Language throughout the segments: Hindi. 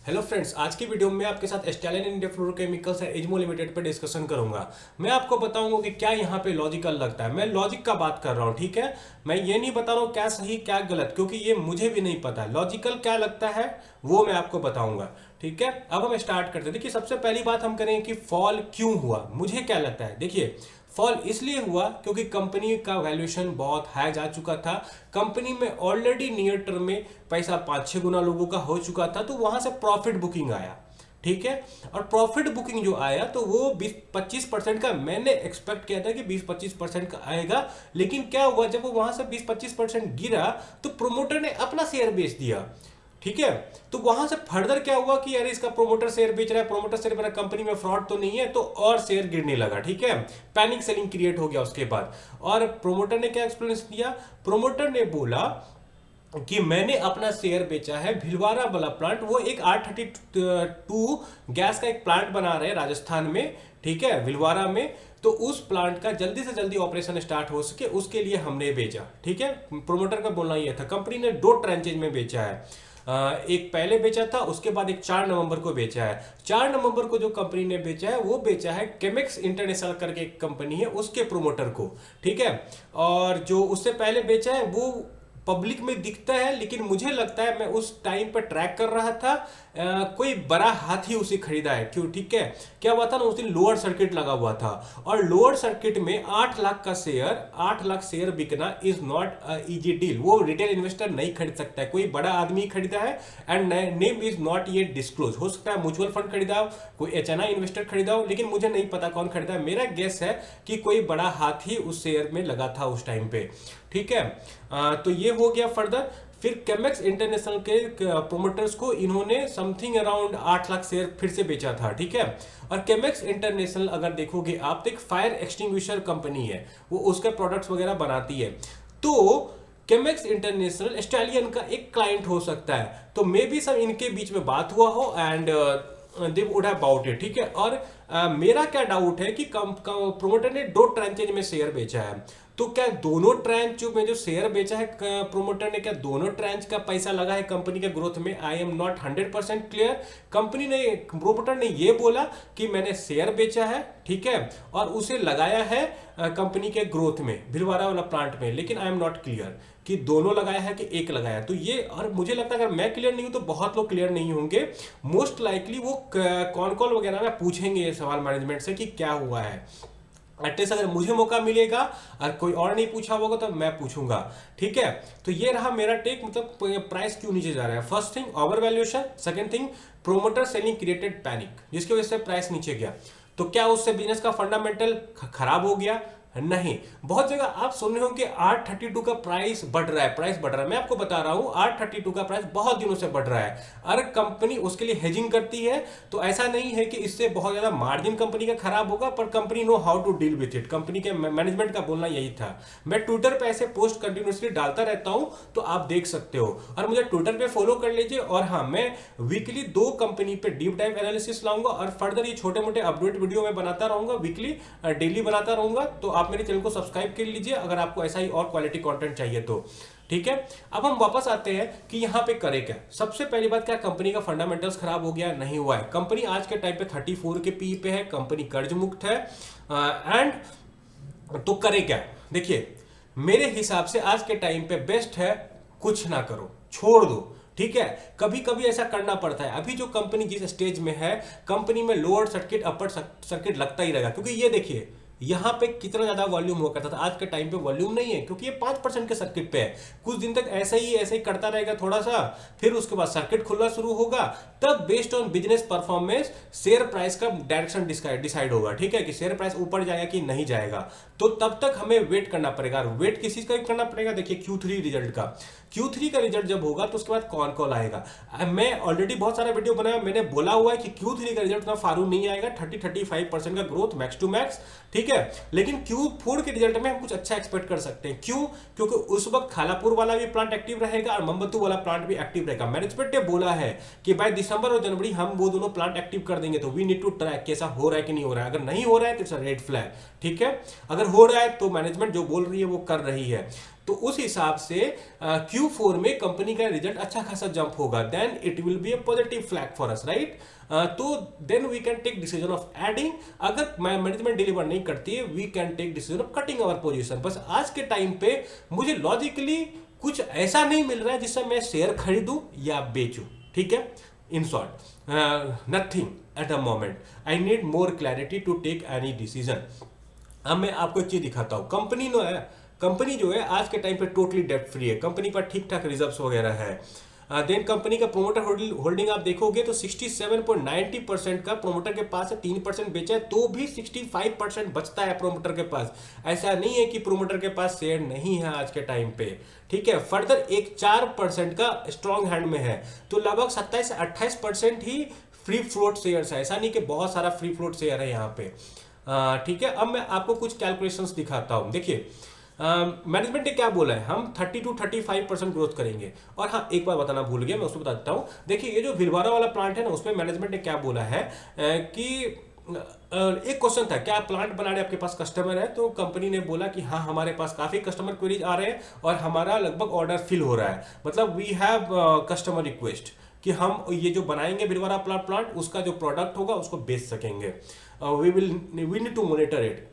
हेलो फ्रेंड्स, आज की वीडियो में आपके साथ Stallion India fluorochemicals and Izmo limited पर डिस्कशन करूंगा। मैं आपको बताऊंगा कि क्या यहाँ पे लॉजिकल लगता है। मैं लॉजिक का बात कर रहा हूँ, ठीक है। मैं ये नहीं बता रहा हूँ क्या सही क्या गलत, क्योंकि ये मुझे भी नहीं पता। लॉजिकल क्या लगता है वो मैं आपको बताऊंगा, ठीक है। अब हम स्टार्ट करते हैं। देखिए, सबसे पहली बात हम करें कि फॉल क्यों हुआ। मुझे क्या लगता है, देखिए, फॉल इसलिए हुआ क्योंकि कंपनी का वैल्यूएशन बहुत हाई जा चुका था। कंपनी में ऑलरेडी नियर टर्म में पैसा 5-6 गुना लोगों का हो चुका था, तो वहां से प्रॉफिट बुकिंग आया, ठीक है। और प्रॉफिट बुकिंग जो आया तो वो 20-25% का मैंने एक्सपेक्ट किया था कि 20-25% का आएगा। लेकिन क्या हुआ, जब वो वहां से 20-25% गिरा तो प्रोमोटर ने अपना शेयर बेच दिया, ठीक है। तो वहां से फर्दर क्या हुआ कि यार इसका प्रोमोटर शेयर बेच रहा है, प्रोमोटर शेयर मेरा कंपनी में फ्रॉड तो नहीं है, तो और शेयर गिरने लगा, ठीक है। पैनिक सेलिंग क्रिएट हो गया उसके बाद। और प्रोमोटर ने क्या एक्सप्लेनेशन दिया, प्रोमोटर ने बोला कि मैंने अपना शेयर बेचा है भिलवाड़ा वाला प्लांट। वो एक R32 गैस का एक प्लांट बना रहे हैं राजस्थान में, ठीक है, भिलवाड़ा में। तो उस प्लांट का जल्दी से जल्दी ऑपरेशन स्टार्ट हो सके उसके लिए हमने बेचा, ठीक है। प्रोमोटर का बोलना यह था। कंपनी ने 2 ट्रांचेज में बेचा है। एक पहले बेचा था, उसके बाद एक 4 नवंबर को बेचा है। 4 नवंबर को जो कंपनी ने बेचा है वो बेचा है केमिक्स इंटरनेशनल करके एक कंपनी है उसके प्रोमोटर को, ठीक है। और जो उससे पहले बेचा है वो पब्लिक में दिखता है, लेकिन मुझे लगता है मैं उस टाइम पर ट्रैक कर रहा था, कोई बड़ा हाथी उसे खरीदा है, क्यों, ठीक है। क्या हुआ था ना, उस दिन लोअर सर्किट लगा हुआ था और लोअर सर्किट में 8 लाख का शेयर, 8 लाख शेयर बिकना इज नॉट इजी डील। वो रिटेल इन्वेस्टर नहीं खरीद सकता है, कोई बड़ा आदमी खरीदा है and name is not yet disclose. हो सकता है म्यूचुअल फंड खरीदा हो, कोई HNI इन्वेस्टर खरीदा हो, लेकिन मुझे नहीं पता कौन खरीदा है। मेरा गेस है कि कोई बड़ा हाथी उस शेयर में लगा था उस टाइम पे, ठीक है। तो ये हो गया फर्दर। फिर केमेक्स इंटरनेशनल के प्रोमोटर्स को इन्होंने समथिंग अराउंड 8 लाख शेयर फिर से बेचा था, ठीक है। और केमेक्स इंटरनेशनल अगर देखोगे आप तो एक फायर एक्सटिंग्विशर कंपनी है, वो उसके प्रोडक्ट्स वगैरह बनाती है। तो केमेक्स इंटरनेशनल स्टालियन का एक क्लाइंट हो सकता है, तो मे बी सब इनके बीच में बात हुआ हो and they would have bought it, ठीक है। और मेरा क्या डाउट है कि प्रोमोटर ने 2 ट्रांचेज में शेयर बेचा है, तो क्या दोनों ट्रांच में जो शेयर बेचा है प्रोमोटर ने, क्या दोनों ट्रांच का पैसा लगा है कंपनी के ग्रोथ में? I am not 100% clear. Company ने, प्रोमोटर ने ये बोला कि मैंने शेयर बेचा है, ठीक है, और उसे लगाया है कंपनी के ग्रोथ में, भिलवाड़ा वाला प्लांट में, लेकिन आई एम नॉट क्लियर कि दोनों लगाया है कि एक लगाया। तो ये, और मुझे लगता है अगर मैं क्लियर नहीं हूं तो बहुत लोग क्लियर नहीं होंगे। मोस्ट लाइकली वो कॉन कॉल वगैरह में पूछेंगे ये सवाल मैनेजमेंट से कि क्या हुआ है। एटलीस्ट अगर मुझे मौका मिलेगा और कोई और नहीं पूछा होगा तो मैं पूछूंगा, ठीक है। तो ये रहा मेरा टेक, मतलब प्राइस क्यों नीचे जा रहा है। First thing over valuation, second thing promoter selling created panic, जिसकी वजह से प्राइस नीचे गया। तो क्या उससे बिजनेस का फंडामेंटल खराब हो गया? नहीं। बहुत जगह आप सुन रहे हो कि R32 का प्राइस बढ़ रहा है, प्राइस बढ़ रहा है। मैं आपको बता रहा हूं R32 का प्राइस बहुत दिनों से बढ़ रहा है। अगर कंपनी उसके लिए हेजिंग करती है तो ऐसा नहीं है कि इससे बहुत ज्यादा मार्जिन कंपनी का खराब होगा, पर company know how to deal with it. Company के मैनेजमेंट का बोलना यही था। मैं ट्विटर पे ऐसे पोस्ट कंटिन्यूसली डालता रहता हूं, तो आप देख सकते हो, और मुझे ट्विटर पे फॉलो कर लीजिए। और हाँ, मैं वीकली 2 कंपनी पे डीप डाइव एनालिसिस लाऊंगा और फर्दर ये छोटे मोटे अपडेट वीडियो में बनाता रहूंगा, वीकली डेली बनाता रहूंगा। तो आप मेरे चैनल को सब्सक्राइब कर लीजिए अगर आपको ऐसा ही और क्वालिटी कंटेंट चाहिए तो, ठीक है। अब हम वापस आते हैं कि यहां पे करे क्या। सबसे पहली बात, क्या कंपनी का फंडामेंटल्स खराब हो गया? नहीं हुआ है। कंपनी आज के टाइम पे 34 के पी पे है, कंपनी कर्ज मुक्त है। एंड तो करे क्या? देखिए, मेरे हिसाब से आज के टाइम पे बेस्ट है कुछ ना करो, छोड़ दो, ठीक है। कभी कभी ऐसा करना पड़ता है। अभी जो कंपनी जिस स्टेज में है, कंपनी में लोअर सर्किट अपर सर्किट लगता ही रहेगा, क्योंकि ये देखिए यहां पे कितना ज्यादा वॉल्यूम हुआ करता था। आज के टाइम पे वॉल्यूम नहीं है, क्योंकि ये 5% के सर्किट पे है। कुछ दिन तक ऐसे ही करता रहेगा थोड़ा सा, फिर उसके बाद सर्किट खुलना शुरू होगा, तब based on business performance share price का डायरेक्शन डिसाइड होगा, ठीक है, कि शेयर प्राइस ऊपर जाएगा कि नहीं जाएगा। तो तब तक हमें वेट करना पड़ेगा। वेट किस चीज का करना पड़ेगा? देखिए, Q3 रिजल्ट का। Q3 का रिजल्ट जब होगा तो उसके बाद कौन कॉल आएगा। मैं ऑलरेडी बहुत सारा वीडियो बनाया, मैंने बोला हुआ है कि Q3 का रिजल्ट उतना फारू नहीं आएगा, 30-35% का ग्रोथ मैक्स टू मैक्स, ठीक है। लेकिन Q4 के रिजल्ट में हम कुछ अच्छा एक्सपेक्ट कर सकते हैं। क्यों? क्योंकि उस वक्त खालापुर वाला भी प्लांट एक्टिव रहेगा और मोमबत्तू वाला प्लांट भी एक्टिव रहेगा। मैनेजमेंट ने बोला है कि भाई दिसंबर और जनवरी हम वो दोनों प्लांट एक्टिव कर देंगे। तो वी नीड टू ट्रैक कैसा हो रहा है कि नहीं हो रहा है। अगर नहीं हो रहा है तो इट्स अ रेड फ्लैग, ठीक है। अगर हो रहा है तो मैनेजमेंट जो बोल रही है वो कर रही है। तो उस हिसाब से Q4 में कंपनी का रिजल्ट अच्छा खासा जंप होगा, then it will be a positive flag for us, right. तो then we can take decision of adding. अगर मैनेजमेंट डिलीवर नहीं करती है, we can take decision of cutting our position. बस आज के टाइम पे मुझे लॉजिकली कुछ ऐसा नहीं मिल रहा है जिससे मैं शेयर खरीदूं या बेचूं, ठीक है। In short nothing at a moment, I need more clarity to take any decision. अब मैं आपको एक चीज दिखाता हूं। कंपनी जो है आज के टाइम पे टोटली डेट फ्री है, कंपनी पर ठीक ठाक रिजर्व्स वगैरह है। देन कंपनी का प्रोमोटर होल्डिंग आप देखोगे तो 67.90% का प्रोमोटर के पास है, 3% बेचा है तो भी 65% बचता है प्रोमोटर के पास। ऐसा नहीं है कि प्रोमोटर के पास शेयर नहीं है आज के टाइम पे, ठीक है। फर्दर एक 4% का स्ट्रॉन्ग हैंड में है, तो लगभग 27 से 28% ही फ्री फ्लोट शेयर्स है। ऐसा नहीं कि बहुत सारा फ्री फ्लोट शेयर है यहाँ पे, ठीक है। अब मैं आपको कुछ कैलकुलेशंस दिखाता हूँ। देखिए मैनेजमेंट ने क्या बोला है, हम 30 to 35% ग्रोथ करेंगे। और हाँ, एक बार बताना भूल गया, मैं उसको बता देता हूँ। देखिए ये जो भिलवाड़ा वाला प्लांट है ना, उसमें मैनेजमेंट ने क्या बोला है कि एक क्वेश्चन था, क्या प्लांट बना रहे आपके पास कस्टमर है, तो कंपनी ने बोला कि हाँ हमारे पास काफी कस्टमर क्वेरीज आ रहे हैं और हमारा लगभग ऑर्डर फिल हो रहा है, मतलब वी हैव कस्टमर रिक्वेस्ट कि हम ये जो बनाएंगे भिलवाड़ा प्लांट, उसका जो प्रोडक्ट होगा उसको बेच सकेंगे। We need to monitor it.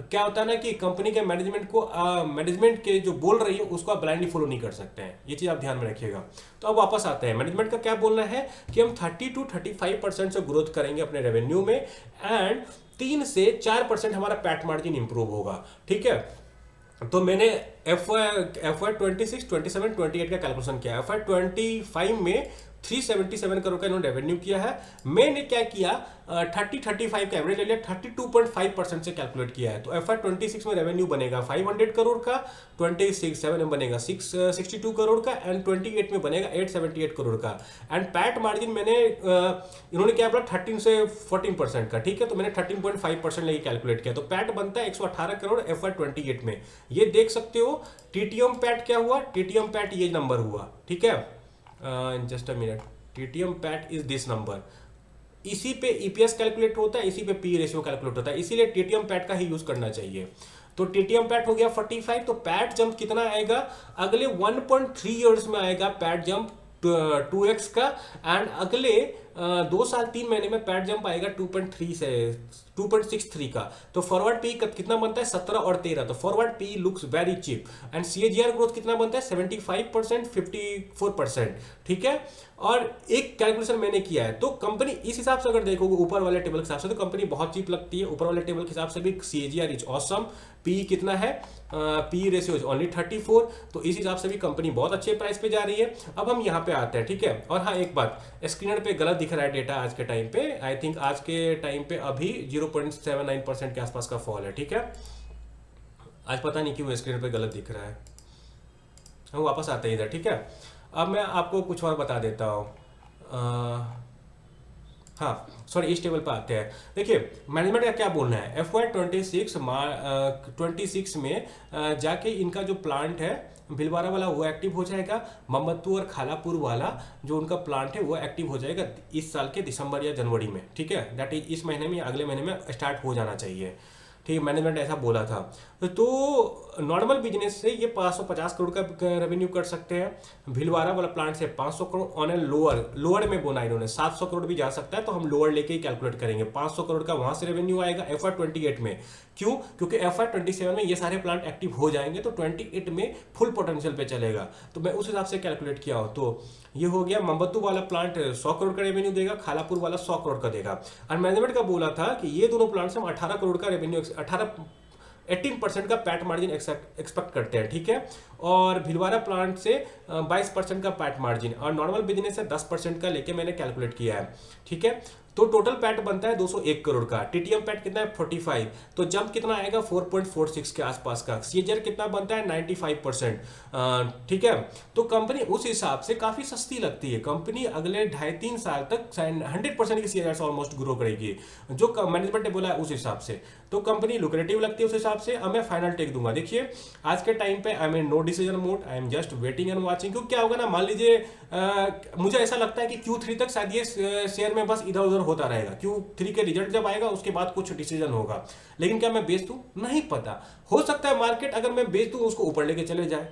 क्या होता है ना कि कंपनी के मैनेजमेंट के जो बोल रही है उसको आप ब्लाइंडली फॉलो नहीं कर सकते हैं, ये चीज आप ध्यान में रखिएगा। तो अब वापस आते हैं, मैनेजमेंट का क्या बोलना है कि हम 30 to 35% से ग्रोथ करेंगे अपने रेवेन्यू में, एंड 3 से 4% हमारा पैट मार्जिन इंप्रूव होगा, ठीक है। तो मैंने FY 26, 27, 28 का कैलकुलेशन किया। FY 25 में 377 करोड़ का इन्होंने रेवेन्यू किया है। मैंने क्या किया, 30-35 का एवरेज ले लिया, 32.5% से कैलकुलेट किया है। तो FY 26 में रेवेन्यू बनेगा 500 करोड़ का, 27 में बनेगा 662 करोड़ का, एंड 28 में बनेगा 878 करोड़ का। एंड पैट मार्जिन मैंने इन्होंने क्या बोला 13 से 14% का, ठीक है। तो मैंने 13.5% लेके कैलकुलेट किया, तो पैट बनता है 118 करोड़ FY 28 में। ये देख सकते हो टीटीएम पैट क्या हुआ, टीटीएम पैट ये नंबर हुआ, ठीक है। Just a minute, TTM PAT is this number. इसी पे ईपीएस कैलकुलेट होता है, इसी पे पी रेशियो कैलकुलेट होता है, इसीलिए टीटीएम पैट का ही यूज करना चाहिए। तो टीटीएम पैट हो गया 45, तो पैट जंप कितना आएगा, अगले 1.3 ईयर्स में आएगा पैट जंप 2x का, एंड अगले 2 साल 3 महीने में पैट जंप आएगा 2.3 से 2.63 का। तो फॉरवर्ड पी कितना बनता है 17 और 13, तो forward P looks very cheap. And CAGR growth कितना बनता है 75%, 54%, ठीक है। और एक कैलकुलेशन मैंने किया है, तो कंपनी इस हिसाब से अगर देखोगे ऊपर वाले टेबल के हिसाब से, तो कंपनी बहुत चीप लगती है। ऊपर वाले टेबल के हिसाब से भी सीएजीआर इज ऑसम, पी कितना है, पी रेशियो इज ओनली 34, तो इस हिसाब से भी कंपनी बहुत अच्छे प्राइस पे जा रही है। अब हम यहाँ पे आते हैं, ठीक है। और हाँ एक बात, स्क्रीनर पे गलत दिख रहा है डेटा आज के टाइम पे, आई थिंक आज के टाइम पे अभी 0.79% के आसपास का फॉल है, ठीक है। आज पता नहीं क्यों स्क्रीन पे गलत दिख रहा है। हम वापस आते हैं इधर, ठीक है। अब मैं आपको कुछ और बता देता हूँ। हाँ सॉरी, इस टेबल पर आते हैं। देखिए मैनेजमेंट का क्या बोलना है, FY 26 में जाके इनका जो प्लांट है भिलवाड़ा वाला वो एक्टिव हो जाएगा, मोहम्मदपुर और खालापुर वाला जो उनका प्लांट है वो एक्टिव हो जाएगा इस साल के दिसंबर या जनवरी में, ठीक है। दैट इज इस महीने में या अगले महीने में स्टार्ट हो जाना चाहिए, ठीक है। मैनेजमेंट ऐसा बोला था। तो नॉर्मल बिजनेस से ये 550 करोड़ का रेवेन्यू कर सकते हैं, भिलवाड़ा वाला प्लांट से 500 करोड़ ऑन ए लोअर में बोला इन्होंने, 700 करोड़ भी जा सकता है, तो हम लोअर लेके ही कैलकुलेट करेंगे। 500 करोड़ का वहां से रेवेन्यू आएगा FY 28 में। क्यों, क्योंकि FY 27 में ये सारे प्लांट एक्टिव हो जाएंगे, तो 28 में फुल पोटेंशियल पे चलेगा। तो मैं उस हिसाब से कैलकुलेट किया हूँ। तो ये हो गया, मोहम्मदपुर वाला प्लांट 100 करोड़ का रेवेन्यू देगा, खालापुर वाला 100 करोड़ का देगा। और मैनेजमेंट का बोला था कि ये दोनों प्लांट से हम 18 करोड़ का रेवेन्यू 18% का पैट मार्जिन एक्सपेक्ट करते हैं, ठीक है। और भिलवाड़ा प्लांट से 22% का पैट मार्जिन, और नॉर्मल बिजनेस से 10% का लेके मैंने कैलकुलेट किया है, ठीक है। तो टोटल पैट बनता है 201 करोड़ का, टीटीएम पैट कितना है 45, तो जंप कितना आएगा 4.46 के आसपास का, सीएजीआर कितना बनता है 95%, ठीक है। तो कंपनी उस हिसाब से काफी सस्ती लगती है। कंपनी अगले 2.5-3 साल तक 100% की सीएजीआर से ऑलमोस्ट ग्रो करेगी, जो मैनेजमेंट ने बोला है उस हिसाब से। तो कंपनी लुक्रेटिव लगती है उस हिसाब से। अब मैं फाइनल टेक दूंगा। देखिए आज के टाइम पे I am in no decision mode, I am just waiting and watching. क्योंकि क्या होगा ना, मान लीजिए मुझे ऐसा लगता है कि Q3 तक शायद ये शेयर में बस इधर उधर होता रहेगा। Q3 के रिजल्ट जब आएगा उसके बाद कुछ डिसीजन होगा। लेकिन क्या मैं बेच दूं? नहीं पता। हो सकता है मार्केट अगर मैं बेच दूं उसको ऊपर लेके चले जाए,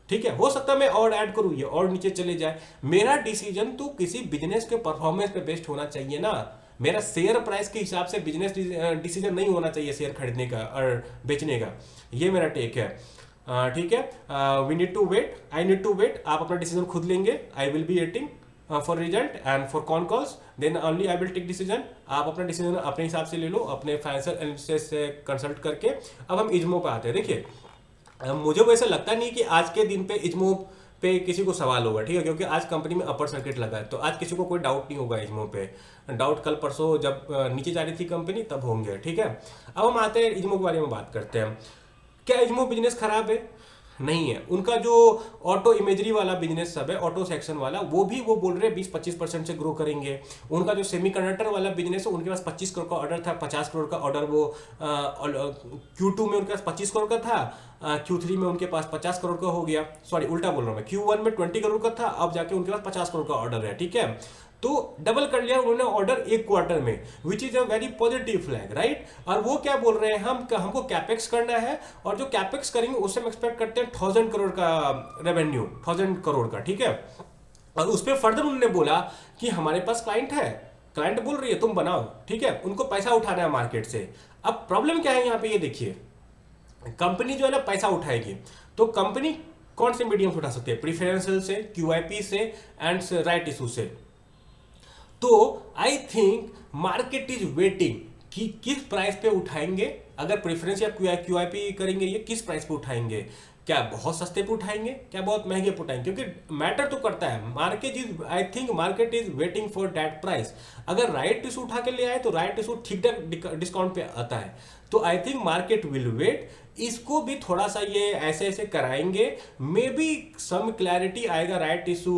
ठीक है, हो सकता है मैं और ऐड करूं ये और नीचे चले जाए। मेरा डिसीजन तो किसी बिजनेस के परफॉर्मेंस पे बेस्ड होना चाहिए ना। मेरा शेयर प्राइस के हिसाब से बिजनेस डिसीजन नहीं होना चाहिए शेयर खरीदने का और बेचने का। ये मेरा टेक है। ठीक है, we need to wait, I need to wait. आप अपना डिसीजन खुद लेंगे। I will be waiting for result and for con calls, then only I will take decision. आप अपना डिसीजन अपने हिसाब से ले लो, अपने फाइनेंशियल एनालिसिस से कंसल्ट करके। अब हम इज्मो पे आते हैं। देखिए, मुझे वैसे लगता नहीं कि आज के दिन पे इज्मो पे किसी को सवाल होगा, ठीक है, क्योंकि आज कंपनी में अपर सर्किट लगा है, तो आज किसी को कोई डाउट नहीं होगा इज्मो पे। डाउट कल परसों जब नीचे जा रही थी कंपनी तब होंगे, ठीक है। अब हम आते हैं इज्मो के बारे में बात करते हैं। क्या इज्मो बिजनेस खराब है? नहीं है। उनका जो ऑटो इमेजरी वाला बिजनेस सब है, ऑटो सेक्शन वाला, वो बोल रहे हैं 20-25% से ग्रो करेंगे। उनका जो सेमीकंडक्टर वाला बिजनेस है, उनके पास 25 करोड़ का ऑर्डर था, 50 करोड़ का ऑर्डर वो Q2 में उनके पास 25 करोड़ का था, Q3 में उनके पास 50 करोड़ का हो गया। सॉरी, उल्टा बोल रहा हूँ मैं, Q1 में 20 करोड़ का था, अब जाके उनके पास 50 करोड़ का ऑर्डर है, ठीक है। तो डबल कर लिया उन्होंने ऑर्डर एक क्वार्टर में, which is a very positive flag, right. और वो क्या बोल रहे हैं, हमको कैपेक्स करना है, और जो कैपेक्स करेंगे उससे हम एक्सपेक्ट करते हैं 1000 करोड़ का रेवेन्यू, 1000 करोड़ का, ठीक है। और उस पर फर्दर उन्होंने बोला कि हमारे पास क्लाइंट है, क्लाइंट बोल रही है तुम बनाओ, ठीक है, उनको पैसा उठाना है मार्केट से। अब प्रॉब्लम क्या है यहाँ पे, ये देखिए, कंपनी जो है ना पैसा उठाएगी, तो कंपनी कौन से मीडियम से उठा सकती है? प्रीफरेंशियल से, QIP से एंड राइट इशू से। तो I think market is waiting कि किस प्राइस पे उठाएंगे। अगर प्रेफरेंस या QIP करेंगे, ये किस प्राइस पे उठाएंगे? क्या बहुत सस्ते पे उठाएंगे, क्या बहुत महंगे पे उठाएंगे? क्योंकि मैटर तो करता है, market is, I think market is waiting for that price. अगर राइट इशू उठा के ले आए तो राइट इशू ठीक ठाक डिस्काउंट पे आता है, तो I think market will wait. इसको भी थोड़ा सा ये ऐसे ऐसे कराएंगे, मे बी सम क्लैरिटी आएगा राइट इशू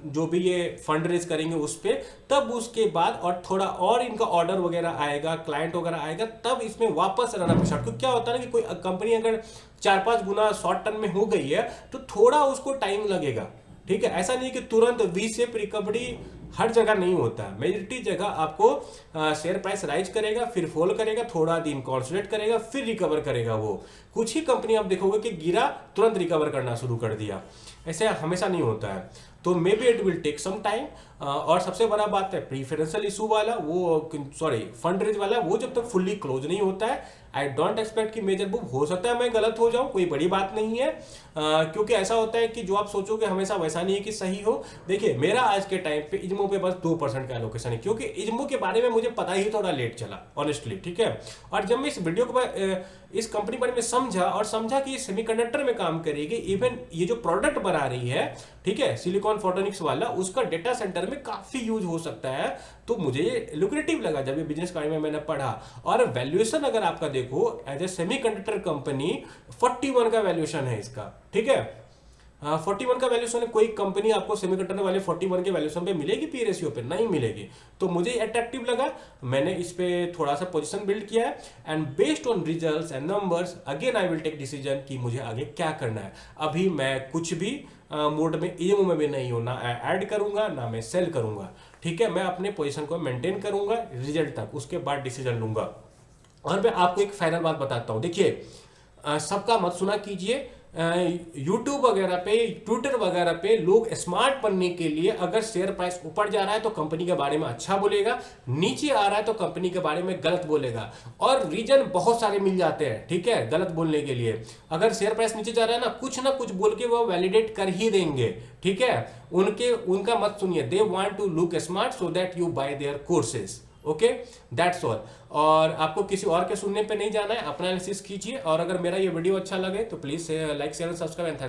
जो भी ये फंड रेज करेंगे उस पर, तब उसके बाद और थोड़ा और इनका ऑर्डर वगैरह आएगा, क्लाइंट वगैरह आएगा, तब इसमें वापस रहना पड़ेगा। क्योंकि क्या होता है ना कि कोई कंपनी अगर 4-5 गुना शॉर्ट टर्म में हो गई है तो थोड़ा उसको टाइम लगेगा, ठीक है। ऐसा नहीं कि तुरंत वी शेप रिकवरी हर जगह नहीं होता। मेजॉरिटी जगह आपको शेयर प्राइस राइज करेगा, फिर फॉल करेगा, थोड़ा दिन कंसोलिडेट करेगा, फिर रिकवर करेगा। वो कुछ ही कंपनी आप देखोगे कि गिरा तुरंत रिकवर करना शुरू कर दिया, ऐसे हमेशा नहीं होता है। तो may be it will take some time. और सबसे बड़ा बात है प्रीफरेंशियल इशू वाला, वो सॉरी फंड रेज वाला, वो जब तक फुल्ली क्लोज नहीं होता है, आई डोंट एक्सपेक्ट कि मेजर मूव। हो सकता है मैं गलत हो जाऊं, कोई बड़ी बात नहीं है, क्योंकि ऐसा होता है कि जो आप सोचोगे हमेशा वैसा नहीं है कि सही हो। देखिए, मेरा आज के टाइम पे इज्मो पे बस 2% का एलोकेशन है, क्योंकि इज्मो के बारे में मुझे पता ही थोड़ा लेट चला ऑनेस्टली, ठीक है। और जब मैं इस वीडियो को इस कंपनी बारे में समझा कि ये सेमीकंडक्टर में काम करेगी, इवन ये जो प्रोडक्ट बना रही है, ठीक है, सिलिकॉन फोटोनिक्स वाला, उसका डेटा सेंटर में काफी यूज हो सकता है, तो मुझे ये लुक्रेटिव लगा जब ये बिजनेस के बारे में मैंने पढ़ा। और वैल्यूएशन अगर आपका देखो, एज ए सेमीकंडक्टर कंपनी 41 का वैल्यूएशन है इसका, ठीक है। 41 का वैल्यूएशन है। कोई कंपनी आपको सेमीकंडक्टर वाले 41 के वैल्यूएशन पे मिलेगी? पी रेशियो पे नहीं मिलेगी। तो मुझे अट्रैक्टिव लगा, मैंने इस पे थोड़ा सा पोजीशन बिल्ड किया है, and based on results and numbers again I will take decision कि मुझे आगे क्या करना है। अभी मैं कुछ भी मोड में ईएमओ में भी नहीं हूं, ना ऐड करूंगा ना मैं सेल करूंगा, ठीक है। मैं अपने पोजीशन को मेंटेन करूंगा रिजल्ट तक, उसके बाद डिसीजन लूंगा। और मैं आपको एक फाइनल बात बताता हूं, देखिए, सबका मत सुना कीजिए। यूट्यूब वगैरह पे, ट्विटर वगैरह पे लोग स्मार्ट बनने के लिए अगर शेयर प्राइस ऊपर जा रहा है तो कंपनी के बारे में अच्छा बोलेगा, नीचे आ रहा है तो कंपनी के बारे में गलत बोलेगा, और रीजन बहुत सारे मिल जाते हैं, ठीक है, गलत बोलने के लिए। अगर शेयर प्राइस नीचे जा रहा है ना कुछ बोल के वो वैलिडेट कर ही देंगे, ठीक है। उनका मत सुनिए, they want to look smart so that you buy their courses, okay, that's all. और आपको किसी और के सुनने पे नहीं जाना है, अपना एनालिसिस कीजिए। और अगर मेरा ये वीडियो अच्छा लगे तो please like share and subscribe.